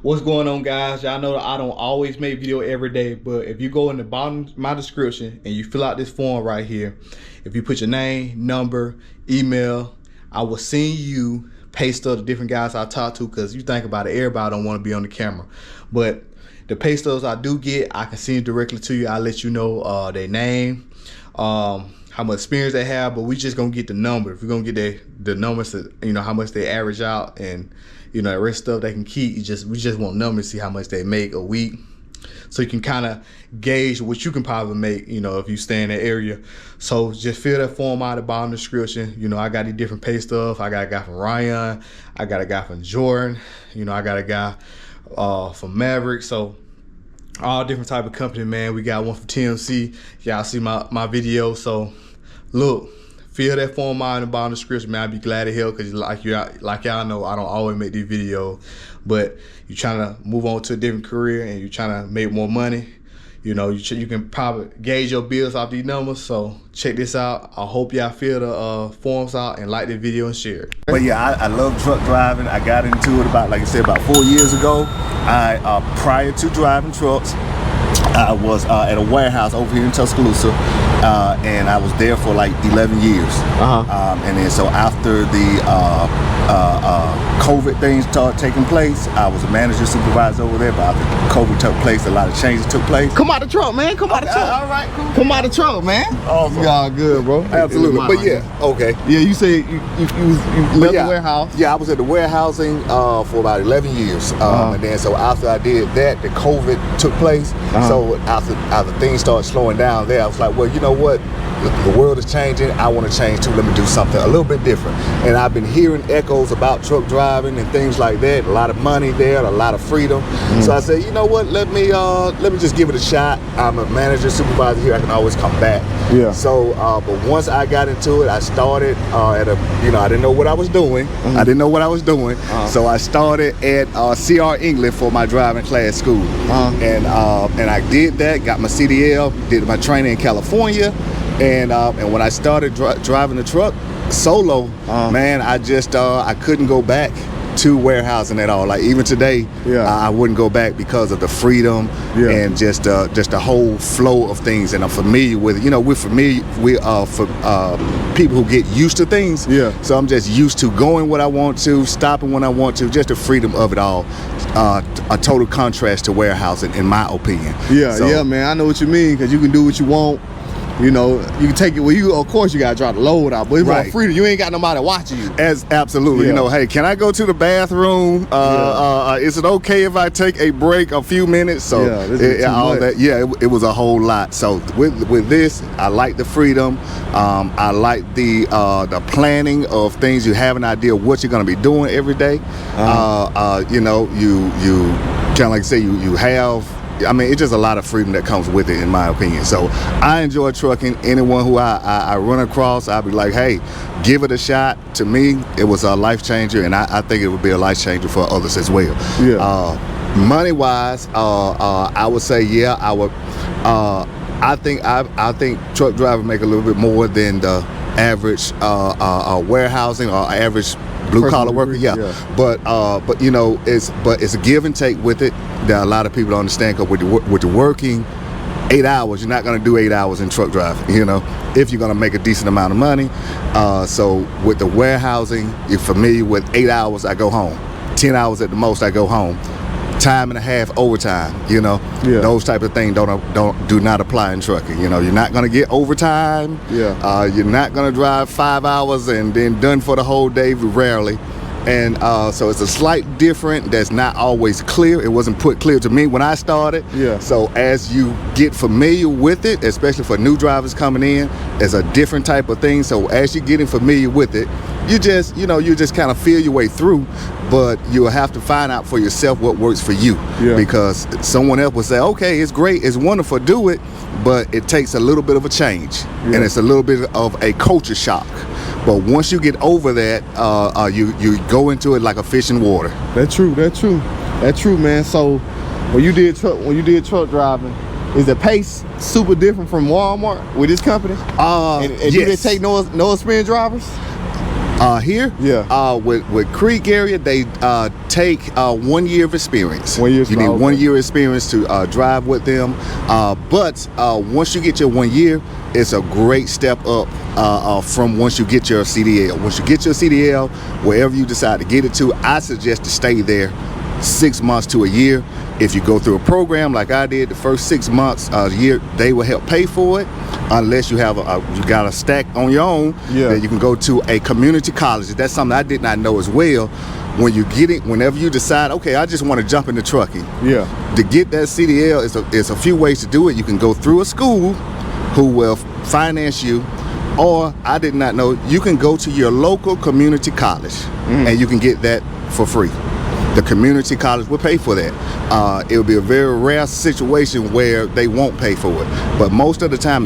What's going on, guys? Y'all know that I don't always make video every day, but if you go in the bottom of my description and you fill out this form right here, if you put your name, number, email, I will send you pay stubs to different guys I talk to, because you think about it, everybody don't want to be on the camera. But the pay stubs I do get, I can send directly to you. I'll let you know their name, how much experience they have, but we just gonna get the numbers. We're gonna get the numbers to, you know, how much they average out, and you know, the rest stuff they can keep. We just want numbers to see how much they make a week, so you can kind of gauge what you can probably make, you know, if you stay in that area. So just fill that form out at the bottom of the description. You know, I got these different pay stuff. I got a guy from Ryan, I got a guy from Jordan, you know, I got a guy from Maverick. So all different type of company, man. We got one from TMC. Y'all see my video. So look, fill that form out in the bottom of the description, man. I'd be glad to help, because like y'all know, I don't always make these videos, but you're trying to move on to a different career and you're trying to make more money. You know, you can probably gauge your bills off these numbers. So check this out. I hope y'all fill the forms out and like the video and share it. But yeah, I love truck driving. I got into it about, like I said, about 4 years ago. Prior to driving trucks, I was at a warehouse over here in Tuscaloosa, and I was there for like 11 years. And then so after the COVID things started taking place, I was a manager supervisor over there, but after COVID took place, a lot of changes took place. Come out the truck, man. Come out the truck. All right, cool. Come out the truck, man. Awesome. Y'all good, bro. Absolutely. But yeah, okay. Yeah, you said you left the warehouse. Yeah, I was at the warehousing for about 11 years. And then so after I did that, the COVID took place. So after things started slowing down there, I was like, well, you know what? The world is changing. I want to change too. Let me do something a little bit different. And I've been hearing echoes about truck driving and things like that. A lot of money there, a lot of freedom. So I said, you know what? Let me just give it a shot. I'm a manager, supervisor here. I can always come back. Yeah. So, but once I got into it, I started at a, you know, I didn't know what I was doing. I didn't know what I was doing. So I started at CR England for my driving class school. And I did that. Got my CDL. Did my training in California. And when I started driving the truck solo, man, I couldn't go back to warehousing at all. Like even today, I wouldn't go back because of the freedom and just the whole flow of things. And I'm familiar with, you know, we're for people who get used to things. So I'm just used to going when I want to, stopping when I want to, just the freedom of it all. A total contrast to warehousing, in my opinion. Yeah, man, I know what you mean, because you can do what you want. You know, you can take it. Well, of course you gotta drop the load out, but it's more freedom. You ain't got nobody watching you. Absolutely. You know, hey, can I go to the bathroom? Is it okay if I take a break, a few minutes? So all that. It was a whole lot. So with this, I like the freedom. I like the planning of things. You have an idea of what you're gonna be doing every day. You know, you kind of like say you have. I mean, it's just a lot of freedom that comes with it, in my opinion. So I enjoy trucking. Anyone who I run across, I'll be like, hey, give it a shot. To me, it was a life changer, and I think it would be a life changer for others as well. Money wise, I would say, I would. I think truck drivers make a little bit more than the average warehousing or average blue collar worker, but you know, it's a give and take with it. That a lot of people don't understand, because with the working 8 hours, you're not going to do 8 hours in truck driving, you know, if you're going to make a decent amount of money. So with the warehousing, you're familiar with 8 hours, I go home. 10 hours at the most, I go home. Time and a half overtime, you know, those type of things do not apply in trucking. You know, you're not going to get overtime. You're not going to drive 5 hours and then done for the whole day, rarely. And so it's a slight different that's not always clear. It wasn't put clear to me when I started. So as you get familiar with it, especially for new drivers coming in, it's a different type of thing. So as you're getting familiar with it, you just kind of feel your way through, but you'll have to find out for yourself what works for you. Because someone else will say, okay, it's great, it's wonderful, do it, but it takes a little bit of a change, and it's a little bit of a culture shock. But once you get over that, you go into it like a fish in water. That's true, man. So when you did truck driving, is the pace super different from Walmart with this company? And you didn't take no experienced drivers? Here? Yeah. With Creek area, they take 1 year of experience. 1 year. You need 1 year experience to drive with them. But once you get your 1 year, it's a great step up from once you get your CDL. Once you get your CDL, wherever you decide to get it to, I suggest to stay there 6 months to a year. If you go through a program like I did, the first 6 months, a year, they will help pay for it. Unless you have you got a stack on your own, then you can go to a community college. That's something I did not know as well. When you get it, whenever you decide, okay, I just want to jump into trucking. Yeah. To get that CDL, is a few ways to do it. You can go through a school who will finance you, or I did not know, you can go to your local community college and you can get that for free. The community college will pay for that. It will be a very rare situation where they won't pay for it, but most of the time